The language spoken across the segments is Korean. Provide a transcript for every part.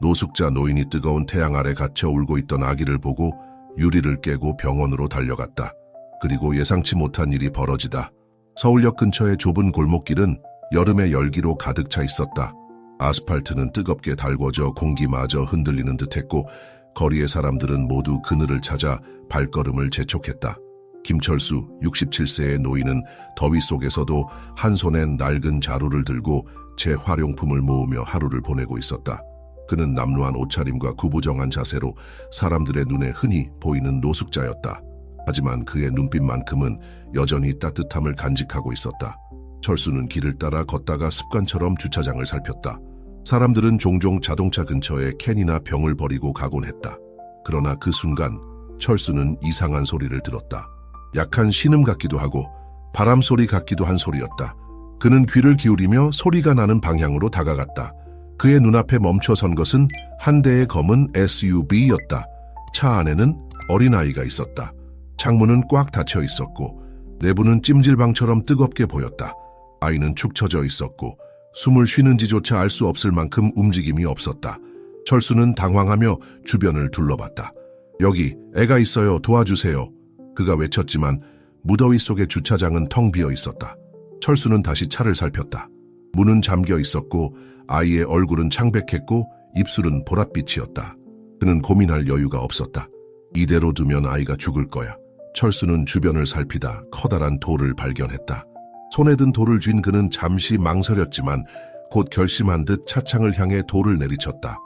노숙자 노인이 뜨거운 태양 아래 갇혀 울고 있던 아기를 보고 유리를 깨고 병원으로 달려갔다. 그리고 예상치 못한 일이 벌어지다. 서울역 근처의 좁은 골목길은 여름의 열기로 가득 차 있었다. 아스팔트는 뜨겁게 달궈져 공기마저 흔들리는 듯했고 거리의 사람들은 모두 그늘을 찾아 발걸음을 재촉했다. 김철수 67세의 노인은 더위 속에서도 한 손엔 낡은 자루를 들고 재활용품을 모으며 하루를 보내고 있었다. 그는 남루한 옷차림과 구부정한 자세로 사람들의 눈에 흔히 보이는 노숙자였다. 하지만 그의 눈빛만큼은 여전히 따뜻함을 간직하고 있었다. 철수는 길을 따라 걷다가 습관처럼 주차장을 살폈다. 사람들은 종종 자동차 근처에 캔이나 병을 버리고 가곤 했다. 그러나 그 순간 철수는 이상한 소리를 들었다. 약한 신음 같기도 하고 바람 소리 같기도 한 소리였다. 그는 귀를 기울이며 소리가 나는 방향으로 다가갔다. 그의 눈앞에 멈춰선 것은 한 대의 검은 SUV였다. 차 안에는 어린아이가 있었다. 창문은 꽉 닫혀 있었고 내부는 찜질방처럼 뜨겁게 보였다. 아이는 축 처져 있었고 숨을 쉬는지조차 알 수 없을 만큼 움직임이 없었다. 철수는 당황하며 주변을 둘러봤다. 여기 애가 있어요. 도와주세요. 그가 외쳤지만 무더위 속의 주차장은 텅 비어 있었다. 철수는 다시 차를 살폈다. 문은 잠겨 있었고 아이의 얼굴은 창백했고 입술은 보랏빛이었다. 그는 고민할 여유가 없었다. 이대로 두면 아이가 죽을 거야. 철수는 주변을 살피다 커다란 돌을 발견했다. 손에 든 돌을 쥔 그는 잠시 망설였지만 곧 결심한 듯 차창을 향해 돌을 내리쳤다.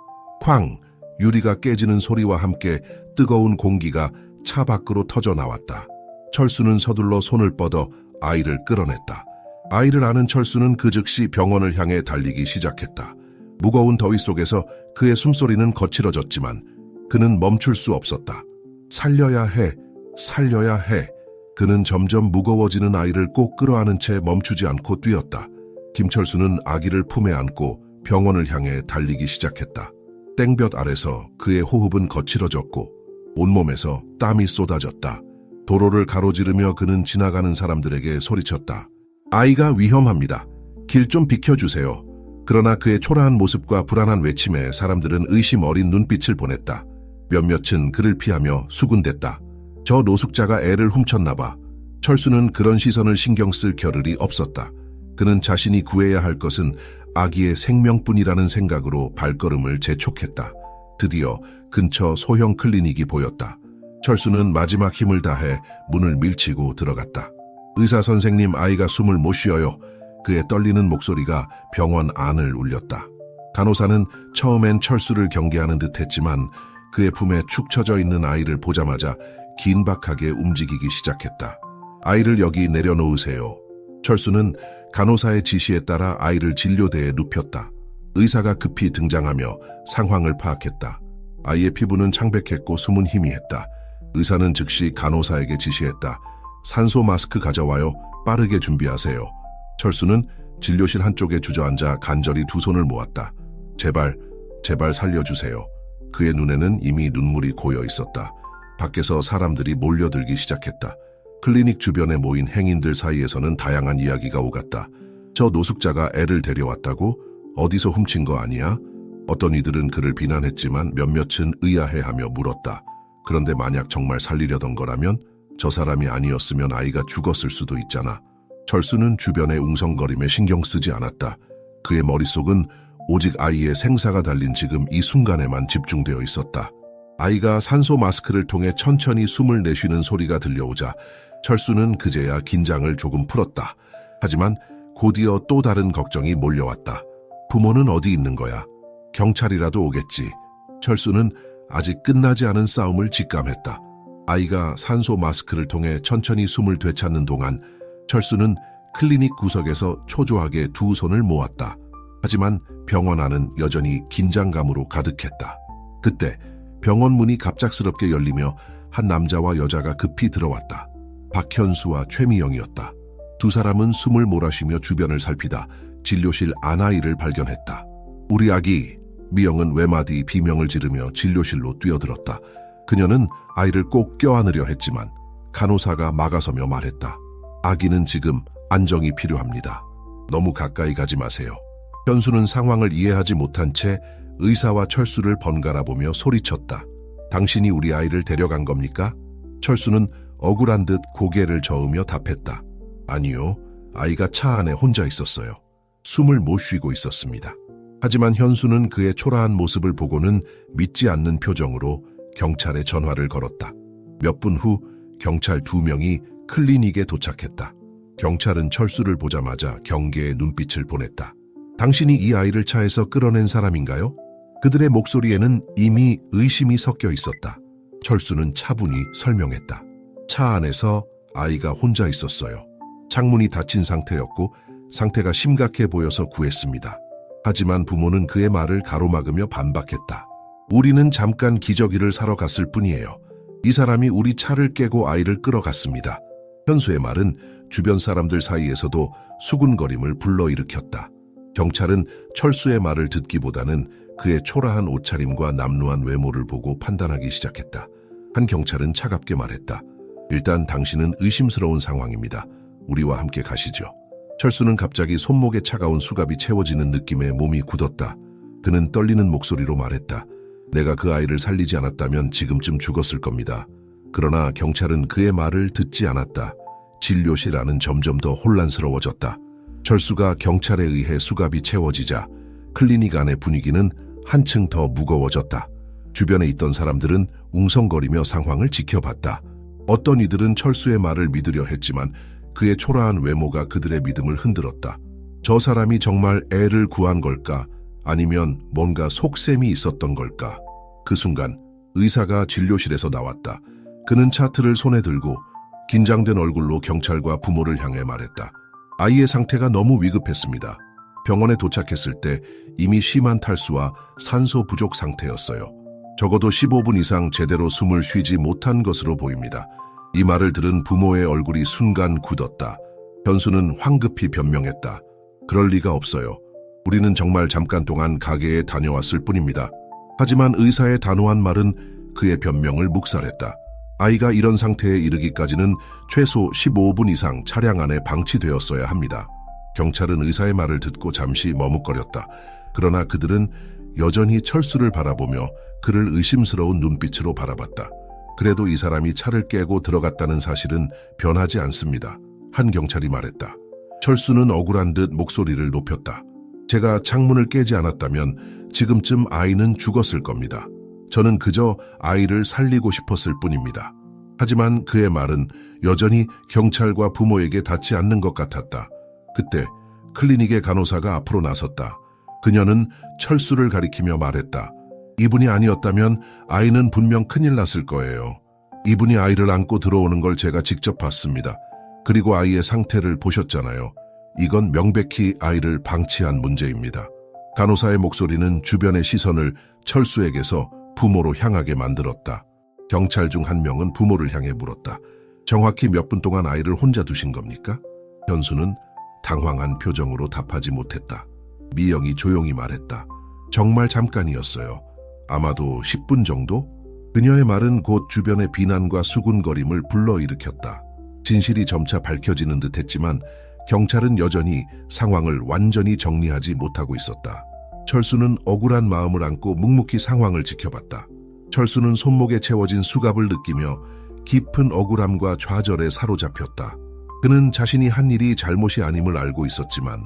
쾅! 유리가 깨지는 소리와 함께 뜨거운 공기가 차 밖으로 터져 나왔다. 철수는 서둘러 손을 뻗어 아이를 끌어냈다. 아이를 안은 철수는 그 즉시 병원을 향해 달리기 시작했다. 무거운 더위 속에서 그의 숨소리는 거칠어졌지만 그는 멈출 수 없었다. 살려야 해, 살려야 해. 그는 점점 무거워지는 아이를 꼭 끌어안은 채 멈추지 않고 뛰었다. 김철수는 아기를 품에 안고 병원을 향해 달리기 시작했다. 땡볕 아래서 그의 호흡은 거칠어졌고 온몸에서 땀이 쏟아졌다. 도로를 가로지르며 그는 지나가는 사람들에게 소리쳤다. 아이가 위험합니다. 길 좀 비켜주세요. 그러나 그의 초라한 모습과 불안한 외침에 사람들은 의심 어린 눈빛을 보냈다. 몇몇은 그를 피하며 수군댔다. 저 노숙자가 애를 훔쳤나 봐. 철수는 그런 시선을 신경 쓸 겨를이 없었다. 그는 자신이 구해야 할 것은 아기의 생명뿐이라는 생각으로 발걸음을 재촉했다. 드디어 근처 소형 클리닉이 보였다. 철수는 마지막 힘을 다해 문을 밀치고 들어갔다. 의사 선생님, 아이가 숨을 못 쉬어요. 그의 떨리는 목소리가 병원 안을 울렸다. 간호사는 처음엔 철수를 경계하는 듯했지만 그의 품에 축 처져 있는 아이를 보자마자 긴박하게 움직이기 시작했다. 아이를 여기 내려놓으세요. 철수는 간호사의 지시에 따라 아이를 진료대에 눕혔다. 의사가 급히 등장하며 상황을 파악했다. 아이의 피부는 창백했고 숨은 희미했다. 의사는 즉시 간호사에게 지시했다. 산소 마스크 가져와요. 빠르게 준비하세요. 철수는 진료실 한쪽에 주저앉아 간절히 두 손을 모았다. 제발, 제발 살려주세요. 그의 눈에는 이미 눈물이 고여 있었다. 밖에서 사람들이 몰려들기 시작했다. 클리닉 주변에 모인 행인들 사이에서는 다양한 이야기가 오갔다. 저 노숙자가 애를 데려왔다고? 어디서 훔친 거 아니야? 어떤 이들은 그를 비난했지만 몇몇은 의아해하며 물었다. 그런데 만약 정말 살리려던 거라면 저 사람이 아니었으면 아이가 죽었을 수도 있잖아. 철수는 주변의 웅성거림에 신경 쓰지 않았다. 그의 머릿속은 오직 아이의 생사가 달린 지금 이 순간에만 집중되어 있었다. 아이가 산소 마스크를 통해 천천히 숨을 내쉬는 소리가 들려오자 철수는 그제야 긴장을 조금 풀었다. 하지만 곧이어 또 다른 걱정이 몰려왔다. 부모는 어디 있는 거야? 경찰이라도 오겠지. 철수는 아직 끝나지 않은 싸움을 직감했다. 아이가 산소 마스크를 통해 천천히 숨을 되찾는 동안 철수는 클리닉 구석에서 초조하게 두 손을 모았다. 하지만 병원 안은 여전히 긴장감으로 가득했다. 그때 병원 문이 갑작스럽게 열리며 한 남자와 여자가 급히 들어왔다. 박현수와 최미영이었다. 두 사람은 숨을 몰아쉬며 주변을 살피다 진료실 안아이를 발견했다. 우리 아기. 미영은 외마디 비명을 지르며 진료실로 뛰어들었다. 그녀는 아이를 꼭 껴안으려 했지만 간호사가 막아서며 말했다. 아기는 지금 안정이 필요합니다. 너무 가까이 가지 마세요. 현수는 상황을 이해하지 못한 채 의사와 철수를 번갈아 보며 소리쳤다. 당신이 우리 아이를 데려간 겁니까? 철수는 억울한 듯 고개를 저으며 답했다. 아니요, 아이가 차 안에 혼자 있었어요. 숨을 못 쉬고 있었습니다. 하지만 현수는 그의 초라한 모습을 보고는 믿지 않는 표정으로 경찰에 전화를 걸었다. 몇 분 후 경찰 2명이 클리닉에 도착했다. 경찰은 철수를 보자마자 경계의 눈빛을 보냈다. 당신이 이 아이를 차에서 끌어낸 사람인가요? 그들의 목소리에는 이미 의심이 섞여 있었다. 철수는 차분히 설명했다. 차 안에서 아이가 혼자 있었어요. 창문이 닫힌 상태였고 상태가 심각해 보여서 구했습니다. 하지만 부모는 그의 말을 가로막으며 반박했다. 우리는 잠깐 기저귀를 사러 갔을 뿐이에요. 이 사람이 우리 차를 깨고 아이를 끌어갔습니다. 현수의 말은 주변 사람들 사이에서도 수군거림을 불러일으켰다. 경찰은 철수의 말을 듣기보다는 그의 초라한 옷차림과 남루한 외모를 보고 판단하기 시작했다. 한 경찰은 차갑게 말했다. 일단 당신은 의심스러운 상황입니다. 우리와 함께 가시죠. 철수는 갑자기 손목에 차가운 수갑이 채워지는 느낌에 몸이 굳었다. 그는 떨리는 목소리로 말했다. 내가 그 아이를 살리지 않았다면 지금쯤 죽었을 겁니다. 그러나 경찰은 그의 말을 듣지 않았다. 진료실 안은 점점 더 혼란스러워졌다. 철수가 경찰에 의해 수갑이 채워지자 클리닉 안의 분위기는 한층 더 무거워졌다. 주변에 있던 사람들은 웅성거리며 상황을 지켜봤다. 어떤 이들은 철수의 말을 믿으려 했지만 그의 초라한 외모가 그들의 믿음을 흔들었다. 저 사람이 정말 애를 구한 걸까? 아니면 뭔가 속셈이 있었던 걸까? 그 순간 의사가 진료실에서 나왔다. 그는 차트를 손에 들고 긴장된 얼굴로 경찰과 부모를 향해 말했다. 아이의 상태가 너무 위급했습니다. 병원에 도착했을 때 이미 심한 탈수와 산소 부족 상태였어요. 적어도 15분 이상 제대로 숨을 쉬지 못한 것으로 보입니다. 이 말을 들은 부모의 얼굴이 순간 굳었다. 현수는 황급히 변명했다. 그럴 리가 없어요. 우리는 정말 잠깐 동안 가게에 다녀왔을 뿐입니다. 하지만 의사의 단호한 말은 그의 변명을 묵살했다. 아이가 이런 상태에 이르기까지는 최소 15분 이상 차량 안에 방치되었어야 합니다. 경찰은 의사의 말을 듣고 잠시 머뭇거렸다. 그러나 그들은 여전히 철수를 바라보며 그를 의심스러운 눈빛으로 바라봤다. 그래도 이 사람이 차를 깨고 들어갔다는 사실은 변하지 않습니다. 한 경찰이 말했다. 철수는 억울한 듯 목소리를 높였다. 제가 창문을 깨지 않았다면 지금쯤 아이는 죽었을 겁니다. 저는 그저 아이를 살리고 싶었을 뿐입니다. 하지만 그의 말은 여전히 경찰과 부모에게 닿지 않는 것 같았다. 그때 클리닉의 간호사가 앞으로 나섰다. 그녀는 철수를 가리키며 말했다. 이분이 아니었다면 아이는 분명 큰일 났을 거예요. 이분이 아이를 안고 들어오는 걸 제가 직접 봤습니다. 그리고 아이의 상태를 보셨잖아요. 이건 명백히 아이를 방치한 문제입니다. 간호사의 목소리는 주변의 시선을 철수에게서 부모로 향하게 만들었다. 경찰 중 한 명은 부모를 향해 물었다. 정확히 몇 분 동안 아이를 혼자 두신 겁니까? 현수는 당황한 표정으로 답하지 못했다. 미영이 조용히 말했다. 정말 잠깐이었어요. 아마도 10분 정도? 그녀의 말은 곧 주변의 비난과 수군거림을 불러일으켰다. 진실이 점차 밝혀지는 듯했지만 경찰은 여전히 상황을 완전히 정리하지 못하고 있었다. 철수는 억울한 마음을 안고 묵묵히 상황을 지켜봤다. 철수는 손목에 채워진 수갑을 느끼며 깊은 억울함과 좌절에 사로잡혔다. 그는 자신이 한 일이 잘못이 아님을 알고 있었지만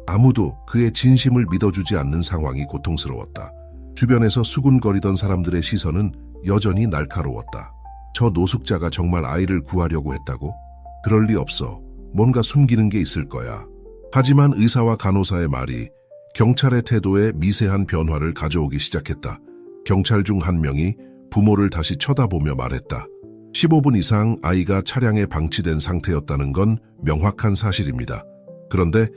아무도 그의 진심을 믿어주지 않는 상황이 고통스러웠다. 주변에서 수군거리던 사람들의 시선은 여전히 날카로웠다. 저 노숙자가 정말 아이를 구하려고 했다고? 그럴 리 없어. 뭔가 숨기는 게 있을 거야. 하지만 의사와 간호사의 말이 경찰의 태도에 미세한 변화를 가져오기 시작했다. 경찰 중 한 명이 부모를 다시 쳐다보며 말했다. 15분 이상 아이가 차량에 방치된 상태였다는 건 명확한 사실입니다. 그런데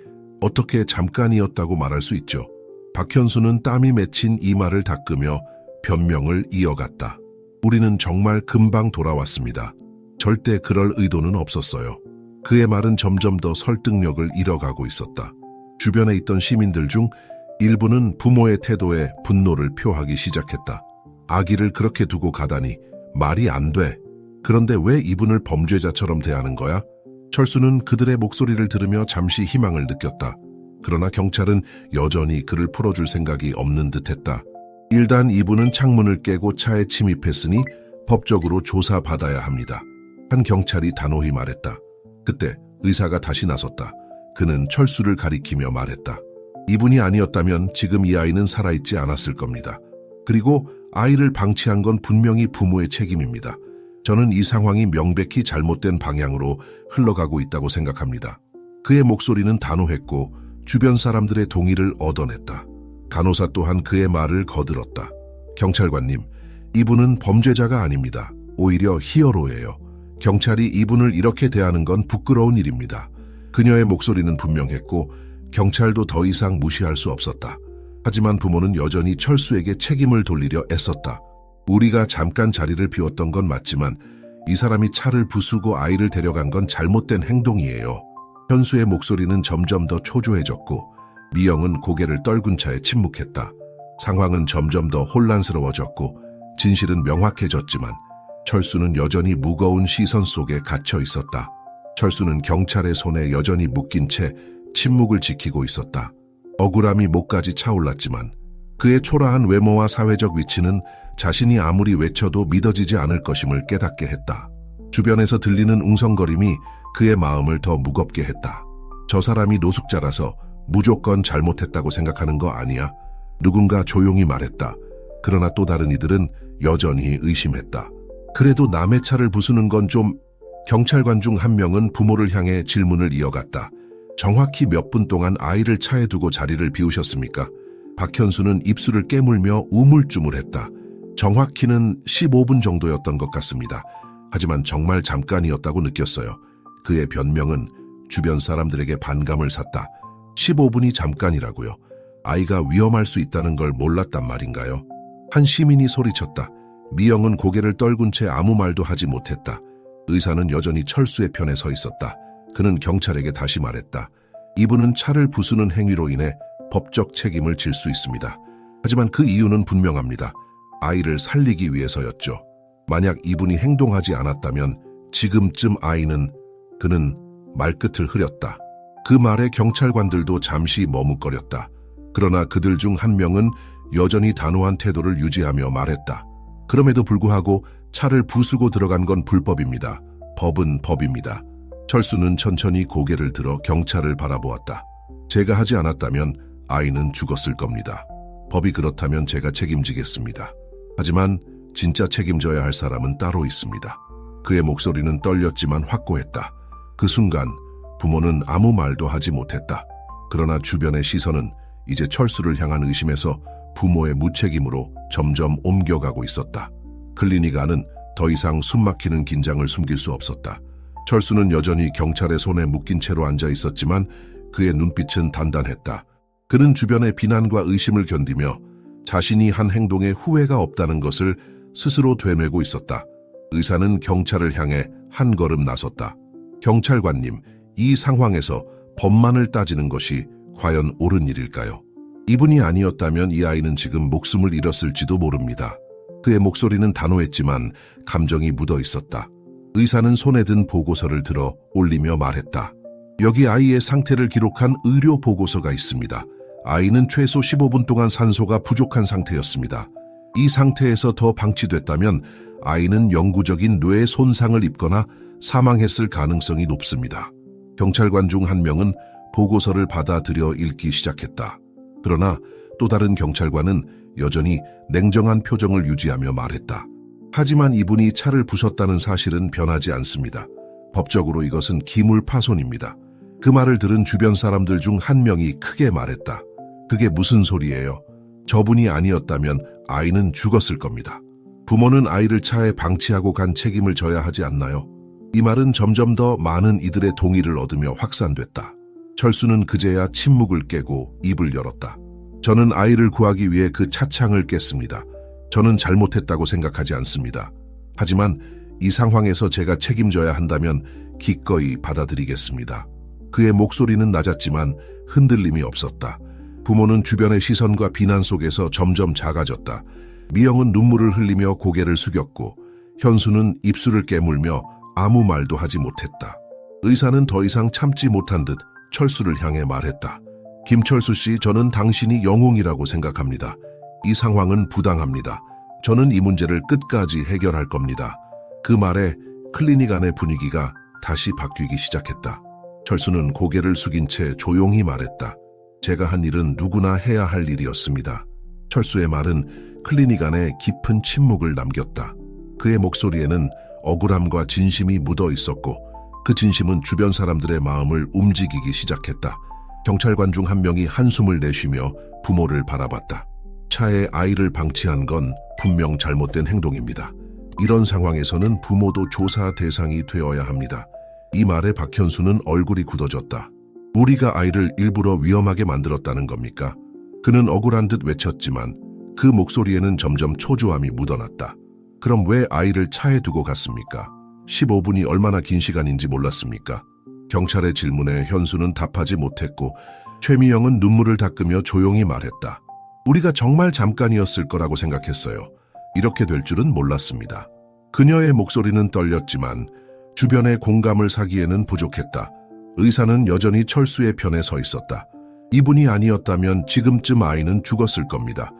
어떻게 잠깐이었다고 말할 수 있죠? 박현수는 땀이 맺힌 이마를 닦으며 변명을 이어갔다. 우리는 정말 금방 돌아왔습니다. 절대 그럴 의도는 없었어요. 그의 말은 점점 더 설득력을 잃어가고 있었다. 주변에 있던 시민들 중 일부는 부모의 태도에 분노를 표하기 시작했다. 아기를 그렇게 두고 가다니 말이 안 돼. 그런데 왜 이분을 범죄자처럼 대하는 거야? 철수는 그들의 목소리를 들으며 잠시 희망을 느꼈다. 그러나 경찰은 여전히 그를 풀어줄 생각이 없는 듯했다. 일단 이분은 창문을 깨고 차에 침입했으니 법적으로 조사받아야 합니다. 한 경찰이 단호히 말했다. 그때 의사가 다시 나섰다. 그는 철수를 가리키며 말했다. 이분이 아니었다면 지금 이 아이는 살아있지 않았을 겁니다. 그리고 아이를 방치한 건 분명히 부모의 책임입니다. 저는 이 상황이 명백히 잘못된 방향으로 흘러가고 있다고 생각합니다. 그의 목소리는 단호했고 주변 사람들의 동의를 얻어냈다. 간호사 또한 그의 말을 거들었다. 경찰관님, 이분은 범죄자가 아닙니다. 오히려 히어로예요. 경찰이 이분을 이렇게 대하는 건 부끄러운 일입니다. 그녀의 목소리는 분명했고 경찰도 더 이상 무시할 수 없었다. 하지만 부모는 여전히 철수에게 책임을 돌리려 애썼다. 우리가 잠깐 자리를 비웠던 건 맞지만 이 사람이 차를 부수고 아이를 데려간 건 잘못된 행동이에요. 현수의 목소리는 점점 더 초조해졌고 미영은 고개를 떨군 채 침묵했다. 상황은 점점 더 혼란스러워졌고 진실은 명확해졌지만 철수는 여전히 무거운 시선 속에 갇혀 있었다. 철수는 경찰의 손에 여전히 묶인 채 침묵을 지키고 있었다. 억울함이 목까지 차올랐지만 그의 초라한 외모와 사회적 위치는 자신이 아무리 외쳐도 믿어지지 않을 것임을 깨닫게 했다. 주변에서 들리는 웅성거림이 그의 마음을 더 무겁게 했다. 저 사람이 노숙자라서 무조건 잘못했다고 생각하는 거 아니야? 누군가 조용히 말했다. 그러나 또 다른 이들은 여전히 의심했다. 그래도 남의 차를 부수는 건 좀... 경찰관 중 한 명은 부모를 향해 질문을 이어갔다. 정확히 몇 분 동안 아이를 차에 두고 자리를 비우셨습니까? 박현수는 입술을 깨물며 우물쭈물했다. 정확히는 15분 정도였던 것 같습니다. 하지만 정말 잠깐이었다고 느꼈어요. 그의 변명은 주변 사람들에게 반감을 샀다. 15분이 잠깐이라고요. 아이가 위험할 수 있다는 걸 몰랐단 말인가요? 한 시민이 소리쳤다. 미영은 고개를 떨군 채 아무 말도 하지 못했다. 의사는 여전히 철수의 편에 서 있었다. 그는 경찰에게 다시 말했다. 이분은 차를 부수는 행위로 인해 법적 책임을 질 수 있습니다. 하지만 그 이유는 분명합니다. 아이를 살리기 위해서였죠. 만약 이분이 행동하지 않았다면 지금쯤 아이는... 그는 말끝을 흐렸다. 그 말에 경찰관들도 잠시 머뭇거렸다. 그러나 그들 중 한 명은 여전히 단호한 태도를 유지하며 말했다. 그럼에도 불구하고 차를 부수고 들어간 건 불법입니다. 법은 법입니다. 철수는 천천히 고개를 들어 경찰을 바라보았다. 제가 하지 않았다면 아이는 죽었을 겁니다. 법이 그렇다면 제가 책임지겠습니다. 하지만 진짜 책임져야 할 사람은 따로 있습니다. 그의 목소리는 떨렸지만 확고했다. 그 순간 부모는 아무 말도 하지 못했다. 그러나 주변의 시선은 이제 철수를 향한 의심에서 부모의 무책임으로 점점 옮겨가고 있었다. 클리닉 안은 더 이상 숨막히는 긴장을 숨길 수 없었다. 철수는 여전히 경찰의 손에 묶인 채로 앉아 있었지만 그의 눈빛은 단단했다. 그는 주변의 비난과 의심을 견디며 자신이 한 행동에 후회가 없다는 것을 스스로 되뇌고 있었다. 의사는 경찰을 향해 한 걸음 나섰다. 경찰관님, 이 상황에서 법만을 따지는 것이 과연 옳은 일일까요? 이분이 아니었다면 이 아이는 지금 목숨을 잃었을지도 모릅니다. 그의 목소리는 단호했지만 감정이 묻어 있었다. 의사는 손에 든 보고서를 들어 올리며 말했다. 여기 아이의 상태를 기록한 의료 보고서가 있습니다. 아이는 최소 15분 동안 산소가 부족한 상태였습니다. 이 상태에서 더 방치됐다면 아이는 영구적인 뇌 손상을 입거나 사망했을 가능성이 높습니다. 경찰관 중 한 명은 보고서를 받아들여 읽기 시작했다. 그러나 또 다른 경찰관은 여전히 냉정한 표정을 유지하며 말했다. 하지만 이분이 차를 부쉈다는 사실은 변하지 않습니다. 법적으로 이것은 기물파손입니다. 그 말을 들은 주변 사람들 중 한 명이 크게 말했다. 그게 무슨 소리예요? 저분이 아니었다면 아이는 죽었을 겁니다. 부모는 아이를 차에 방치하고 간 책임을 져야 하지 않나요? 이 말은 점점 더 많은 이들의 동의를 얻으며 확산됐다. 철수는 그제야 침묵을 깨고 입을 열었다. 저는 아이를 구하기 위해 그 차창을 깼습니다. 저는 잘못했다고 생각하지 않습니다. 하지만 이 상황에서 제가 책임져야 한다면 기꺼이 받아들이겠습니다. 그의 목소리는 낮았지만 흔들림이 없었다. 부모는 주변의 시선과 비난 속에서 점점 작아졌다. 미영은 눈물을 흘리며 고개를 숙였고 현수는 입술을 깨물며 아무 말도 하지 못했다. 의사는 더 이상 참지 못한 듯 철수를 향해 말했다. 김철수 씨, 저는 당신이 영웅이라고 생각합니다. 이 상황은 부당합니다. 저는 이 문제를 끝까지 해결할 겁니다. 그 말에 클리닉 안의 분위기가 다시 바뀌기 시작했다. 철수는 고개를 숙인 채 조용히 말했다. 제가 한 일은 누구나 해야 할 일이었습니다. 철수의 말은 클리닉 안에 깊은 침묵을 남겼다. 그의 목소리에는 억울함과 진심이 묻어 있었고 그 진심은 주변 사람들의 마음을 움직이기 시작했다. 경찰관 중 한 명이 한숨을 내쉬며 부모를 바라봤다. 차에 아이를 방치한 건 분명 잘못된 행동입니다. 이런 상황에서는 부모도 조사 대상이 되어야 합니다. 이 말에 박현수는 얼굴이 굳어졌다. 우리가 아이를 일부러 위험하게 만들었다는 겁니까? 그는 억울한 듯 외쳤지만 그 목소리에는 점점 초조함이 묻어났다. 그럼 왜 아이를 차에 두고 갔습니까? 15분이 얼마나 긴 시간인지 몰랐습니까? 경찰의 질문에 현수는 답하지 못했고 최미영은 눈물을 닦으며 조용히 말했다. 우리가 정말 잠깐이었을 거라고 생각했어요. 이렇게 될 줄은 몰랐습니다. 그녀의 목소리는 떨렸지만 주변의 공감을 사기에는 부족했다. 의사는 여전히 철수의 편에 서 있었다. 이분이 아니었다면 지금쯤 아이는 죽었을 겁니다.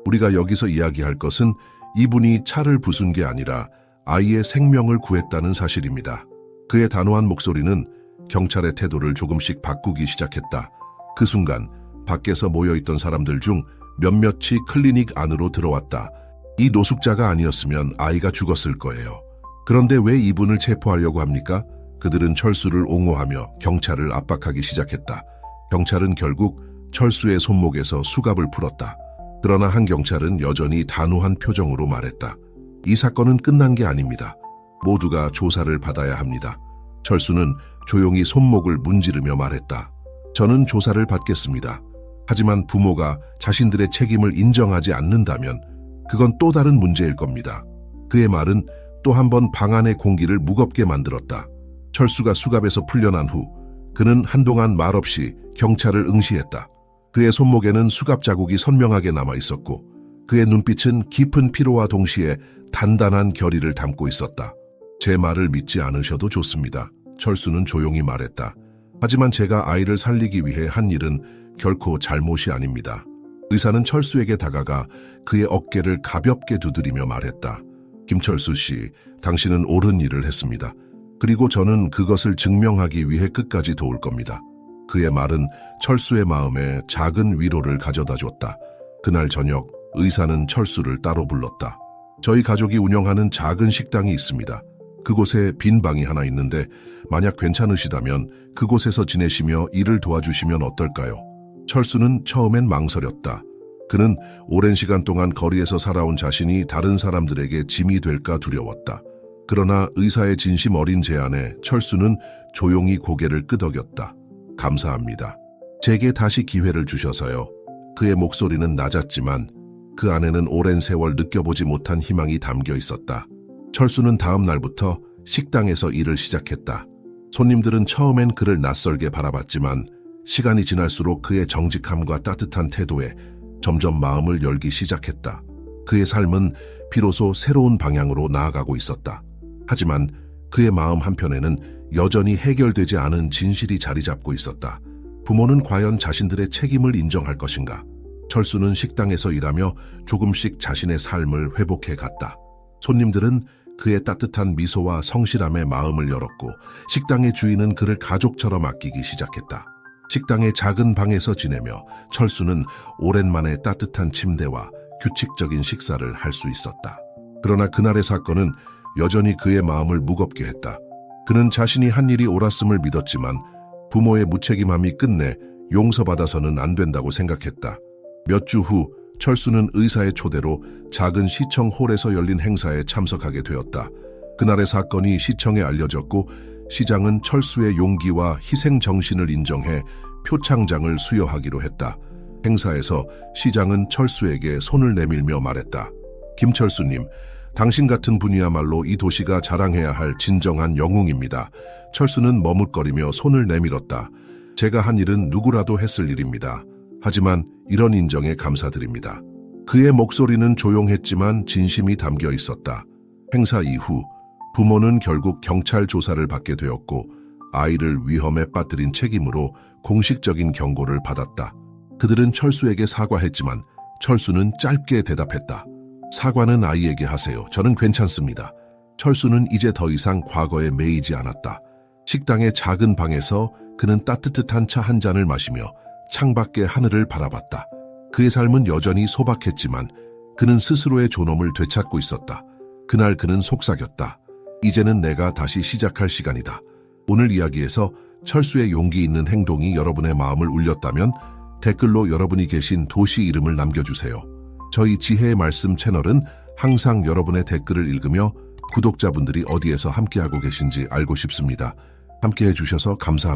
우리가 여기서 이야기할 것은 이분이 차를 부순 게 아니라 아이의 생명을 구했다는 사실입니다. 그의 단호한 목소리는 경찰의 태도를 조금씩 바꾸기 시작했다. 그 순간 밖에서 모여있던 사람들 중 몇몇이 클리닉 안으로 들어왔다. 이 노숙자가 아니었으면 아이가 죽었을 거예요. 그런데 왜 이분을 체포하려고 합니까? 그들은 철수를 옹호하며 경찰을 압박하기 시작했다. 경찰은 결국 철수의 손목에서 수갑을 풀었다. 그러나 한 경찰은 여전히 단호한 표정으로 말했다. 이 사건은 끝난 게 아닙니다. 모두가 조사를 받아야 합니다. 철수는 조용히 손목을 문지르며 말했다. 저는 조사를 받겠습니다. 하지만 부모가 자신들의 책임을 인정하지 않는다면 그건 또 다른 문제일 겁니다. 그의 말은 또 한 번 방 안의 공기를 무겁게 만들었다. 철수가 수갑에서 풀려난 후 그는 한동안 말없이 경찰을 응시했다. 그의 손목에는 수갑 자국이 선명하게 남아 있었고 그의 눈빛은 깊은 피로와 동시에 단단한 결의를 담고 있었다. 제 말을 믿지 않으셔도 좋습니다. 철수는 조용히 말했다. 하지만 제가 아이를 살리기 위해 한 일은 결코 잘못이 아닙니다. 의사는 철수에게 다가가 그의 어깨를 가볍게 두드리며 말했다. 김철수 씨, 당신은 옳은 일을 했습니다. 그리고 저는 그것을 증명하기 위해 끝까지 도울 겁니다. 그의 말은 철수의 마음에 작은 위로를 가져다 줬다. 그날 저녁 의사는 철수를 따로 불렀다. 저희 가족이 운영하는 작은 식당이 있습니다. 그곳에 빈 방이 하나 있는데 만약 괜찮으시다면 그곳에서 지내시며 일을 도와주시면 어떨까요? 철수는 처음엔 망설였다. 그는 오랜 시간 동안 거리에서 살아온 자신이 다른 사람들에게 짐이 될까 두려웠다. 그러나 의사의 진심 어린 제안에 철수는 조용히 고개를 끄덕였다. 감사합니다. 제게 다시 기회를 주셔서요. 그의 목소리는 낮았지만 그 안에는 오랜 세월 느껴보지 못한 희망이 담겨 있었다. 철수는 다음 날부터 식당에서 일을 시작했다. 손님들은 처음엔 그를 낯설게 바라봤지만 시간이 지날수록 그의 정직함과 따뜻한 태도에 점점 마음을 열기 시작했다. 그의 삶은 비로소 새로운 방향으로 나아가고 있었다. 하지만 그의 마음 한편에는 여전히 해결되지 않은 진실이 자리 잡고 있었다. 부모는 과연 자신들의 책임을 인정할 것인가? 철수는 식당에서 일하며 조금씩 자신의 삶을 회복해 갔다. 손님들은 그의 따뜻한 미소와 성실함에 마음을 열었고 식당의 주인은 그를 가족처럼 아끼기 시작했다. 식당의 작은 방에서 지내며 철수는 오랜만에 따뜻한 침대와 규칙적인 식사를 할 수 있었다. 그러나 그날의 사건은 여전히 그의 마음을 무겁게 했다. 그는 자신이 한 일이 옳았음을 믿었지만 부모의 무책임함이 끝내 용서받아서는 안 된다고 생각했다. 몇 주 후 철수는 의사의 초대로 작은 시청 홀에서 열린 행사에 참석하게 되었다. 그날의 사건이 시청에 알려졌고 시장은 철수의 용기와 희생 정신을 인정해 표창장을 수여하기로 했다. 행사에서 시장은 철수에게 손을 내밀며 말했다. 김철수님, 당신 같은 분이야말로 이 도시가 자랑해야 할 진정한 영웅입니다. 철수는 머뭇거리며 손을 내밀었다. 제가 한 일은 누구라도 했을 일입니다. 하지만 이런 인정에 감사드립니다. 그의 목소리는 조용했지만 진심이 담겨 있었다. 행사 이후 부모는 결국 경찰 조사를 받게 되었고 아이를 위험에 빠뜨린 책임으로 공식적인 경고를 받았다. 그들은 철수에게 사과했지만 철수는 짧게 대답했다. 사과는 아이에게 하세요. 저는 괜찮습니다. 철수는 이제 더 이상 과거에 매이지 않았다. 식당의 작은 방에서 그는 따뜻한 차 한 잔을 마시며 창밖의 하늘을 바라봤다. 그의 삶은 여전히 소박했지만 그는 스스로의 존엄을 되찾고 있었다. 그날 그는 속삭였다. 이제는 내가 다시 시작할 시간이다. 오늘 이야기에서 철수의 용기 있는 행동이 여러분의 마음을 울렸다면 댓글로 여러분이 계신 도시 이름을 남겨주세요. 저희 지혜의 말씀 채널은 항상 여러분의 댓글을 읽으며 구독자분들이 어디에서 함께하고 계신지 알고 싶습니다. 함께해 주셔서 감사합니다.